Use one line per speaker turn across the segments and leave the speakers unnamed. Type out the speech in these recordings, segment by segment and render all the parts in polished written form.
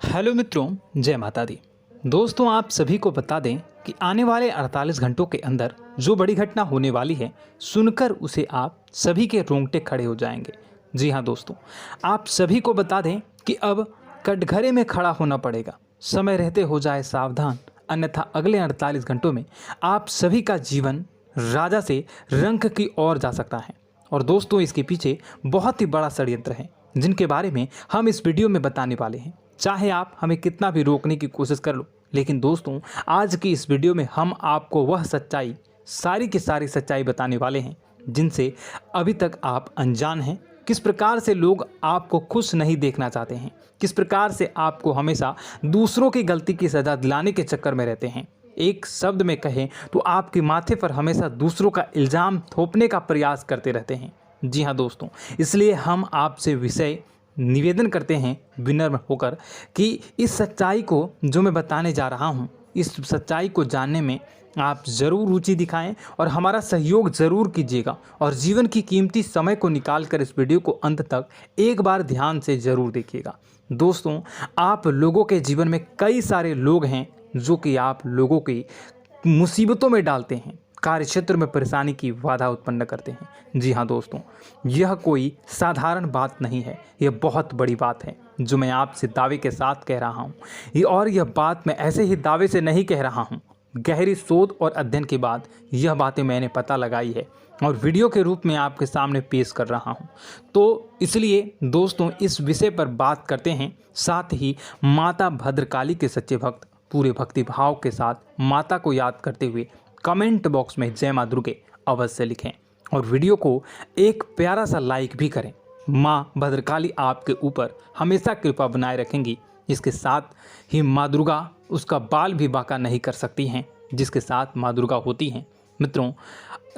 Hello मित्रों, जय माता दी। दोस्तों, आप सभी को बता दें कि आने वाले 48 घंटों के अंदर जो बड़ी घटना होने वाली है, सुनकर उसे आप सभी के रोंगटे खड़े हो जाएंगे। जी हाँ दोस्तों, आप सभी को बता दें कि अब कटघरे में खड़ा होना पड़ेगा। समय रहते हो जाए सावधान, अन्यथा अगले 48 घंटों में आप सभी का जीवन राजा से रंक की ओर जा सकता है। और दोस्तों, इसके पीछे बहुत ही बड़ा षड्यंत्र है, जिनके बारे में हम इस वीडियो में बताने वाले हैं। चाहे आप हमें कितना भी रोकने की कोशिश कर लो, लेकिन दोस्तों, आज की इस वीडियो में हम आपको वह सच्चाई, सारी की सारी सच्चाई बताने वाले हैं जिनसे अभी तक आप अनजान हैं। किस प्रकार से लोग आपको खुश नहीं देखना चाहते हैं, किस प्रकार से आपको हमेशा दूसरों की गलती की सज़ा दिलाने के चक्कर में रहते हैं। एक शब्द में कहें तो आपके माथे पर हमेशा दूसरों का इल्ज़ाम थोपने का प्रयास करते रहते हैं। जी हाँ दोस्तों, इसलिए हम आपसे विषय निवेदन करते हैं विनम्र होकर कि इस सच्चाई को जो मैं बताने जा रहा हूँ, इस सच्चाई को जानने में आप ज़रूर रुचि दिखाएं और हमारा सहयोग ज़रूर कीजिएगा। और जीवन की कीमती समय को निकाल कर इस वीडियो को अंत तक एक बार ध्यान से ज़रूर देखिएगा। दोस्तों, आप लोगों के जीवन में कई सारे लोग हैं जो कि आप लोगों की मुसीबतों में डालते हैं, कार्य क्षेत्र में परेशानी की बाधा उत्पन्न करते हैं। जी हाँ दोस्तों, यह कोई साधारण बात नहीं है, यह बहुत बड़ी बात है जो मैं आपसे दावे के साथ कह रहा हूँ। और यह बात मैं ऐसे ही दावे से नहीं कह रहा हूँ, गहरी शोध और अध्ययन के बाद यह बातें मैंने पता लगाई है और वीडियो के रूप में आपके सामने पेश कर रहा हूँ। तो इसलिए दोस्तों, इस विषय पर बात करते हैं। साथ ही माता भद्रकाली के सच्चे भक्त पूरे भक्ति भाव के साथ माता को याद करते हुए कमेंट बॉक्स में जय मां दुर्गे अवश्य लिखें और वीडियो को एक प्यारा सा लाइक भी करें। माँ भद्रकाली आपके ऊपर हमेशा कृपा बनाए रखेंगी। इसके साथ ही माँ दुर्गा उसका बाल भी बांका नहीं कर सकती हैं, जिसके साथ माँ दुर्गा होती हैं। मित्रों,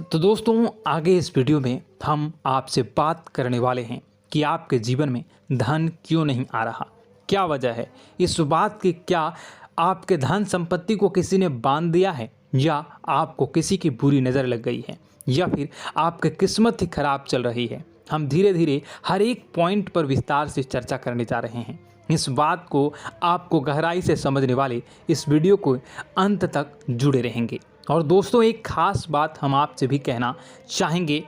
तो दोस्तों, आगे इस वीडियो में हम आपसे बात करने वाले हैं कि आपके जीवन में धन क्यों नहीं आ रहा, क्या वजह है इस बात की। क्या आपके धन संपत्ति को किसी ने बांध दिया है, या आपको किसी की बुरी नज़र लग गई है, या फिर आपकी किस्मत ही खराब चल रही है। हम धीरे धीरे हर एक पॉइंट पर विस्तार से चर्चा करने जा रहे हैं। इस बात को आपको गहराई से समझने वाले इस वीडियो को अंत तक जुड़े रहेंगे। और दोस्तों, एक खास बात हम आपसे भी कहना चाहेंगे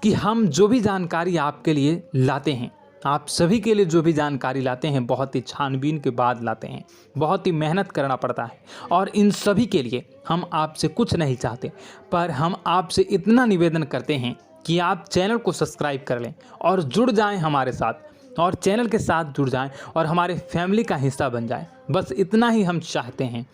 कि हम जो भी जानकारी आपके लिए लाते हैं, आप सभी के लिए जो भी जानकारी लाते हैं, बहुत ही छानबीन के बाद लाते हैं, बहुत ही मेहनत करना पड़ता है। और इन सभी के लिए हम आपसे कुछ नहीं चाहते, पर हम आपसे इतना निवेदन करते हैं कि आप चैनल को सब्सक्राइब कर लें और जुड़ जाएं हमारे साथ, और चैनल के साथ जुड़ जाएं और हमारे फैमिली का हिस्सा बन जाएं। बस इतना ही हम चाहते हैं।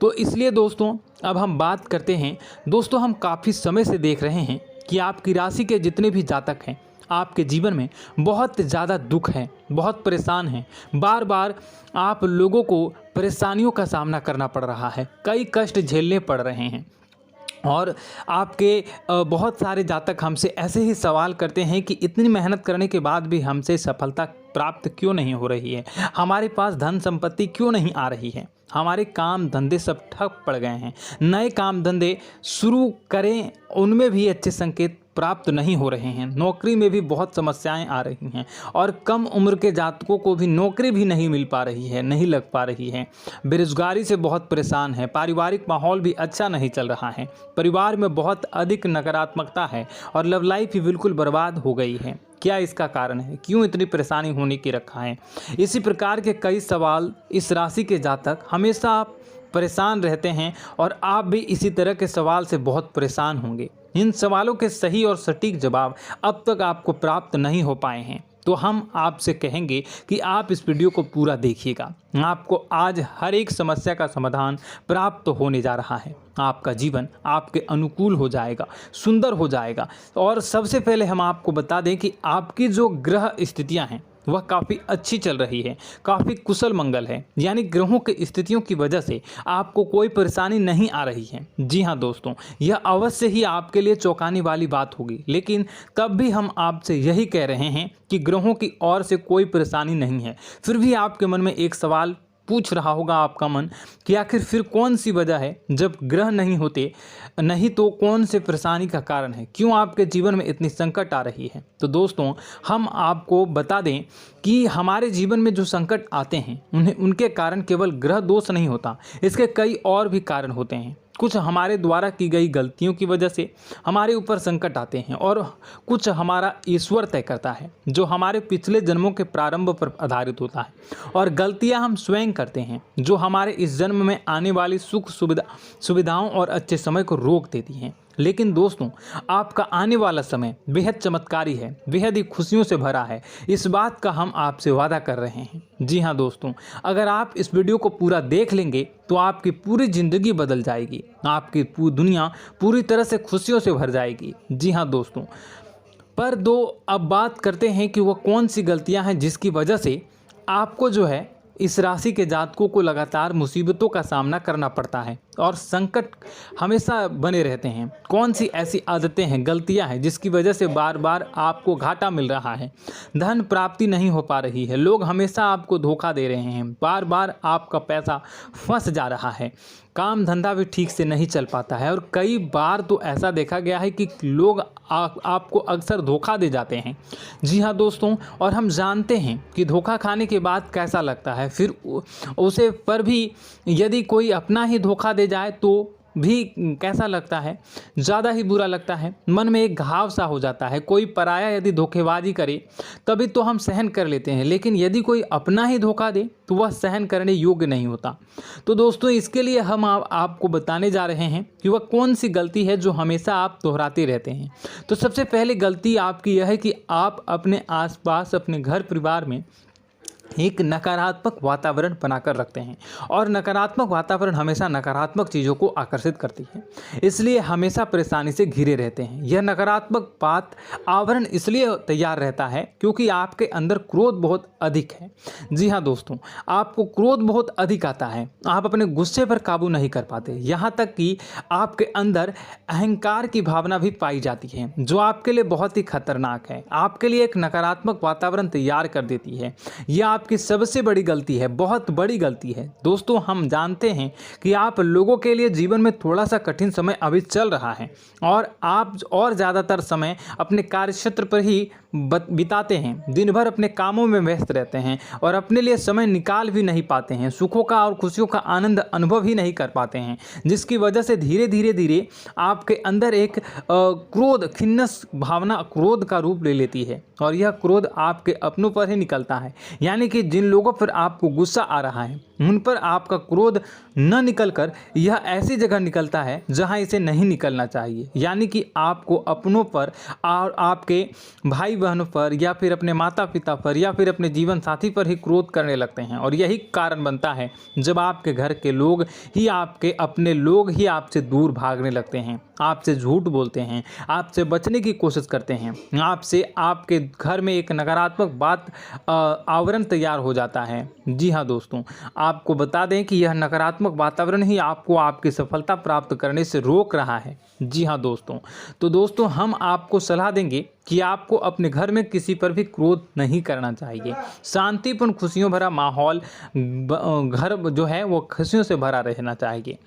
तो इसलिए दोस्तों, अब हम बात करते हैं। दोस्तों, हम काफ़ी समय से देख रहे हैं कि आपकी राशि के जितने भी जातक हैं, आपके जीवन में बहुत ज़्यादा दुख है, बहुत परेशान हैं। बार बार आप लोगों को परेशानियों का सामना करना पड़ रहा है, कई कष्ट झेलने पड़ रहे हैं। और आपके बहुत सारे जातक हमसे ऐसे ही सवाल करते हैं कि इतनी मेहनत करने के बाद भी हमसे सफलता प्राप्त क्यों नहीं हो रही है, हमारे पास धन संपत्ति क्यों नहीं आ रही है, हमारे काम धंधे सब ठप पड़ गए हैं, नए काम धंधे शुरू करें उनमें भी अच्छे संकेत प्राप्त नहीं हो रहे हैं, नौकरी में भी बहुत समस्याएं आ रही हैं, और कम उम्र के जातकों को भी नौकरी भी नहीं मिल पा रही है, नहीं लग पा रही है, बेरोजगारी से बहुत परेशान है, पारिवारिक माहौल भी अच्छा नहीं चल रहा है, परिवार में बहुत अधिक नकारात्मकता है और लव लाइफ भी बिल्कुल बर्बाद हो गई है। क्या इसका कारण है, क्यों इतनी परेशानी होने की रखा है? इसी प्रकार के कई सवाल इस राशि के जातक हमेशा परेशान रहते हैं, और आप भी इसी तरह के सवाल से बहुत परेशान होंगे। इन सवालों के सही और सटीक जवाब अब तक आपको प्राप्त नहीं हो पाए हैं, तो हम आपसे कहेंगे कि आप इस वीडियो को पूरा देखिएगा। आपको आज हर एक समस्या का समाधान प्राप्त होने जा रहा है। आपका जीवन आपके अनुकूल हो जाएगा, सुंदर हो जाएगा। और सबसे पहले हम आपको बता दें कि आपकी जो ग्रह स्थितियां हैं वह काफ़ी अच्छी चल रही है, काफ़ी कुशल मंगल है, यानी ग्रहों की स्थितियों की वजह से आपको कोई परेशानी नहीं आ रही है। जी हाँ दोस्तों, यह अवश्य ही आपके लिए चौंकाने वाली बात होगी, लेकिन तब भी हम आपसे यही कह रहे हैं कि ग्रहों की ओर से कोई परेशानी नहीं है। फिर भी आपके मन में एक सवाल पूछ रहा होगा आपका मन कि आखिर फिर कौन सी वजह है, जब ग्रह नहीं होते नहीं तो कौन से परेशानी का कारण है, क्यों आपके जीवन में इतनी संकट आ रही है। तो दोस्तों हम आपको बता दें कि हमारे जीवन में जो संकट आते हैं उनके कारण केवल ग्रह दोष नहीं होता, इसके कई और भी कारण होते हैं। कुछ हमारे द्वारा की गई गलतियों की वजह से हमारे ऊपर संकट आते हैं और कुछ हमारा ईश्वर तय करता है, जो हमारे पिछले जन्मों के प्रारंभ पर आधारित होता है। और गलतियां हम स्वयं करते हैं, जो हमारे इस जन्म में आने वाली सुख सुविधाओं और अच्छे समय को रोक देती हैं। लेकिन दोस्तों आपका आने वाला समय बेहद चमत्कारी है, बेहद ही खुशियों से भरा है, इस बात का हम आपसे वादा कर रहे हैं। जी हाँ दोस्तों, अगर आप इस वीडियो को पूरा देख लेंगे तो आपकी पूरी ज़िंदगी बदल जाएगी, आपकी पूरी दुनिया पूरी तरह से खुशियों से भर जाएगी। जी हाँ दोस्तों, पर अब बात करते हैं कि वह कौन सी गलतियां हैं जिसकी वजह से आपको जो है इस राशि के जातकों को लगातार मुसीबतों का सामना करना पड़ता है और संकट हमेशा बने रहते हैं। कौन सी ऐसी आदतें हैं, गलतियां हैं जिसकी वजह से बार बार आपको घाटा मिल रहा है, धन प्राप्ति नहीं हो पा रही है, लोग हमेशा आपको धोखा दे रहे हैं, बार बार आपका पैसा फंस जा रहा है, काम धंधा भी ठीक से नहीं चल पाता है और कई बार तो ऐसा देखा गया है कि लोग आपको अक्सर धोखा दे जाते हैं। जी हाँ दोस्तों, और हम जानते हैं कि धोखा खाने के बाद कैसा लगता है, फिर उसे पर भी यदि कोई अपना ही धोखा दे जाए तो भी कैसा लगता है, ज़्यादा ही बुरा लगता है, मन में एक घाव सा हो जाता है। कोई पराया यदि धोखेबाजी करे तभी तो हम सहन कर लेते हैं, लेकिन यदि कोई अपना ही धोखा दे तो वह सहन करने योग्य नहीं होता। तो दोस्तों इसके लिए हम आपको बताने जा रहे हैं कि वह कौन सी गलती है जो हमेशा आप दोहराते रहते हैं। तो सबसे पहले गलती आपकी यह है कि आप अपने आसपास, अपने घर परिवार में एक नकारात्मक वातावरण बनाकर रखते हैं और नकारात्मक वातावरण हमेशा नकारात्मक चीज़ों को आकर्षित करती है, इसलिए हमेशा परेशानी से घिरे रहते हैं। यह नकारात्मक आवरण इसलिए तैयार रहता है क्योंकि आपके अंदर क्रोध बहुत अधिक है। जी हाँ दोस्तों, आपको क्रोध बहुत अधिक आता है, आप अपने गुस्से पर काबू नहीं कर पाते, यहाँ तक कि आपके अंदर अहंकार की भावना भी पाई जाती है, जो आपके लिए बहुत ही खतरनाक है, आपके लिए एक नकारात्मक वातावरण तैयार कर देती है। यह आपकी सबसे बड़ी गलती है, बहुत बड़ी गलती है। दोस्तों हम जानते हैं कि आप लोगों के लिए जीवन में थोड़ा सा कठिन समय अभी चल रहा है और आप और ज़्यादातर समय अपने कार्यक्षेत्र पर ही बिताते हैं, दिन भर अपने कामों में व्यस्त रहते हैं और अपने लिए समय निकाल भी नहीं पाते हैं, सुखों का और खुशियों का आनंद अनुभव ही नहीं कर पाते हैं, जिसकी वजह से धीरे धीरे आपके अंदर एक क्रोध, खिन्नस भावना क्रोध का रूप ले लेती है और यह क्रोध आपके अपनों पर ही निकलता है। यानी कि जिन लोगों पर आपको गुस्सा आ रहा है उन पर आपका क्रोध न निकलकर यह ऐसी जगह निकलता है जहां इसे नहीं निकलना चाहिए। यानी कि आपको अपनों पर और आपके भाई बहनों पर या फिर अपने माता पिता पर या फिर अपने जीवन साथी पर ही क्रोध करने लगते हैं और यही कारण बनता है जब आपके घर के लोग ही, आपके अपने लोग ही आपसे दूर भागने लगते हैं, आपसे झूठ बोलते हैं, आपसे बचने की कोशिश करते हैं, आपके घर में एक नकारात्मक आवरण तैयार हो जाता है। जी हाँ दोस्तों, आपको बता दें कि यह नकारात्मक वातावरण ही आपको आपकी सफलता प्राप्त करने से रोक रहा है। जी हाँ दोस्तों, तो दोस्तों हम आपको सलाह देंगे कि आपको अपने घर में किसी पर भी क्रोध नहीं करना चाहिए। शांतिपूर्ण खुशियों भरा माहौल, घर जो है वो खुशियों से भरा रहना चाहिए।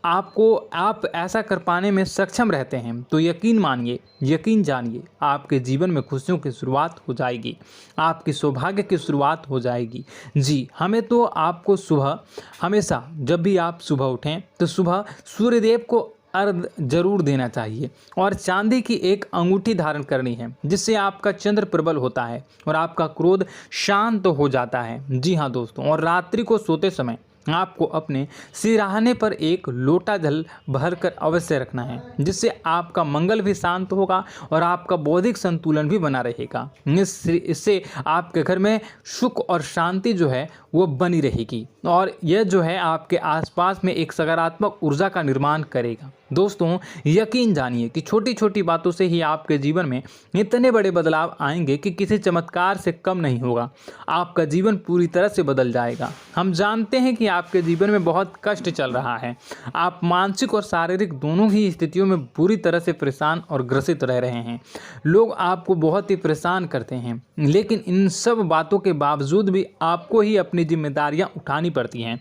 आप ऐसा कर पाने में सक्षम रहते हैं तो यकीन मानिए, यकीन जानिए, आपके जीवन में खुशियों की शुरुआत हो जाएगी, आपकी सौभाग्य की शुरुआत हो जाएगी। जी, हमें तो आपको सुबह, हमेशा जब भी आप सुबह उठें तो सुबह सूर्यदेव को अर्घ जरूर देना चाहिए और चांदी की एक अंगूठी धारण करनी है, जिससे आपका चंद्र प्रबल होता है और आपका क्रोध शांत हो जाता है। जी हाँ दोस्तों, और रात्रि को सोते समय आपको अपने सिरहाने पर एक लोटा जल भरकर अवश्य रखना है, जिससे आपका मंगल भी शांत होगा और आपका बौद्धिक संतुलन भी बना रहेगा। इससे आपके घर में सुख और शांति जो है वो बनी रहेगी और यह जो है आपके आसपास में एक सकारात्मक ऊर्जा का निर्माण करेगा। दोस्तों यकीन जानिए कि छोटी छोटी बातों से ही आपके जीवन में इतने बड़े बदलाव आएंगे कि किसी चमत्कार से कम नहीं होगा, आपका जीवन पूरी तरह से बदल जाएगा। हम जानते हैं कि आपके जीवन में बहुत कष्ट चल रहा है। आप मानसिक और शारीरिक दोनों ही स्थितियों में बुरी तरह से परेशान और ग्रसित रह रहे हैं। लोग आपको बहुत ही परेशान करते हैं, लेकिन इन सब बातों के बावजूद भी आपको ही अपनी जिम्मेदारियां उठानी पड़ती हैं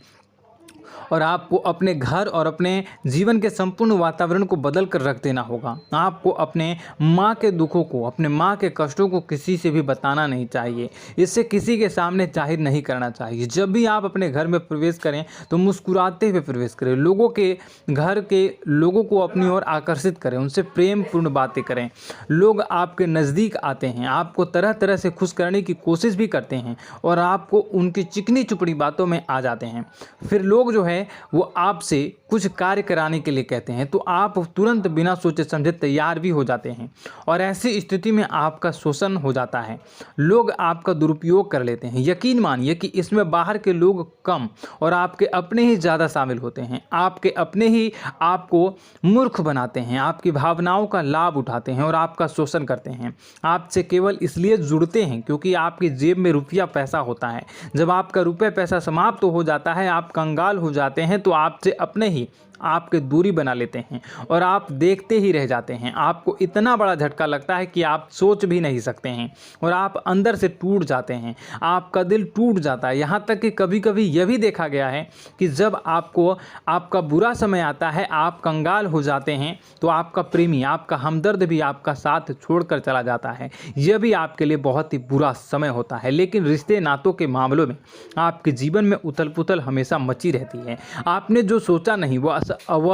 और आपको अपने घर और अपने जीवन के संपूर्ण वातावरण को बदल कर रख देना होगा। आपको अपने माँ के दुखों को, अपने माँ के कष्टों को किसी से भी बताना नहीं चाहिए। इससे किसी के सामने जाहिर नहीं करना चाहिए। जब भी आप अपने घर में प्रवेश करें तो मुस्कुराते हुए प्रवेश करें। लोगों के घर के लोगों को अपनी ओर आकर्षित करें, उनसे प्रेमपूर्ण बातें करें। लोग आपके नज़दीक आते हैं, आपको तरह तरह से खुश करने की कोशिश भी करते हैं और आपको उनकी चिकनी चुपड़ी बातों में आ जाते हैं। फिर लोग जो है वो आपसे कुछ कार्य कराने के लिए कहते हैं तो आप तुरंत बिना सोचे समझे तैयार भी हो जाते हैं और ऐसी स्थिति में आपका शोषण हो जाता है। लोग आपका दुरुपयोग कर लेते हैं। यकीन मानिए कि इसमें बाहर के लोग कम और आपके अपने ही ज़्यादा शामिल होते हैं। आपके अपने ही आपको मूर्ख बनाते हैं, आपकी भावनाओं का लाभ उठाते हैं और आपका शोषण करते हैं। आपसे केवल इसलिए जुड़ते हैं क्योंकि आपकी जेब में रुपया पैसा होता है। जब आपका रुपया पैसा समाप्त हो जाता है, आप कंगाल हो जाते हैं तो आपसे अपने ही आपके दूरी बना लेते हैं और आप देखते ही रह जाते हैं। आपको इतना बड़ा झटका लगता है कि आप सोच भी नहीं सकते हैं और आप अंदर से टूट जाते हैं। आपका दिल टूट जाता है। यहाँ तक कि कभी कभी यह भी देखा गया है कि जब आपको आपका बुरा समय आता है, आप कंगाल हो जाते हैं तो आपका प्रेमी, आपका हमदर्द भी आपका साथ छोड़कर चला जाता है। यह भी आपके लिए बहुत ही बुरा समय होता है। लेकिन रिश्ते नातों के मामलों में आपके जीवन में उथल पुथल हमेशा मची रहती है। आपने जो सोचा नहीं वो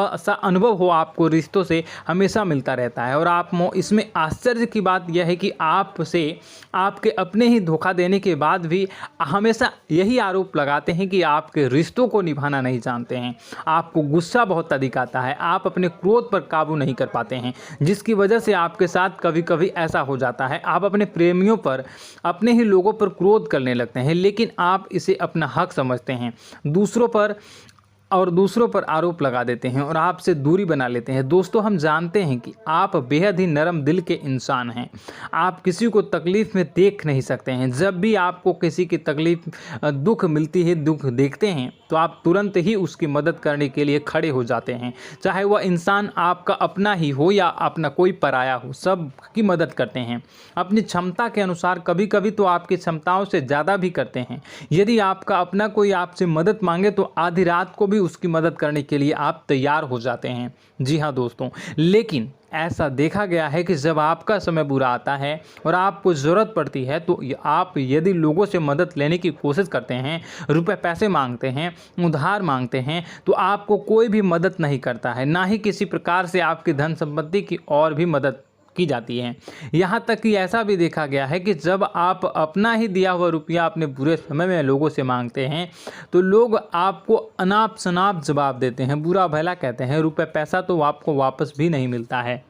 ऐसा अनुभव हो आपको रिश्तों से हमेशा मिलता रहता है। और आप इसमें आश्चर्य की बात यह है कि आपसे आपके अपने ही धोखा देने के बाद भी हमेशा यही आरोप लगाते हैं कि आपके रिश्तों को निभाना नहीं जानते हैं। आपको गुस्सा बहुत अधिक आता है, आप अपने क्रोध पर काबू नहीं कर पाते हैं, जिसकी वजह से आपके साथ कभी कभी ऐसा हो जाता है आप अपने प्रेमियों पर, अपने ही लोगों पर क्रोध करने लगते हैं, लेकिन आप इसे अपना हक समझते हैं। दूसरों पर आरोप लगा देते हैं और आपसे दूरी बना लेते हैं। दोस्तों, हम जानते हैं कि आप बेहद ही नरम दिल के इंसान हैं। आप किसी को तकलीफ़ में देख नहीं सकते हैं। जब भी आपको किसी की तकलीफ़, दुख मिलती है, दुख देखते हैं तो आप तुरंत ही उसकी मदद करने के लिए खड़े हो जाते हैं। चाहे वह इंसान आपका अपना ही हो या अपना कोई पराया हो, सब की मदद करते हैं अपनी क्षमता के अनुसार। कभी कभी तो आपकी क्षमताओं से ज़्यादा भी करते हैं। यदि आपका अपना कोई आपसे मदद मांगे तो आधी रात को भी उसकी मदद करने के लिए आप तैयार हो जाते हैं। जी हाँ दोस्तों, लेकिन ऐसा देखा गया है कि जब आपका समय बुरा आता है और आपको ज़रूरत पड़ती है तो आप यदि लोगों से मदद लेने की कोशिश करते हैं, रुपए पैसे मांगते हैं, उधार मांगते हैं, तो आपको कोई भी मदद नहीं करता है। ना ही किसी प्रकार से आपकी धन संपत्ति की और भी मदद की जाती है। यहाँ तक कि ऐसा भी देखा गया है कि जब आप अपना ही दिया हुआ रुपया अपने बुरे समय में लोगों से मांगते हैं तो लोग आपको अनाप शनाप जवाब देते हैं, बुरा भला कहते हैं। रुपये पैसा तो आपको वापस भी नहीं मिलता है।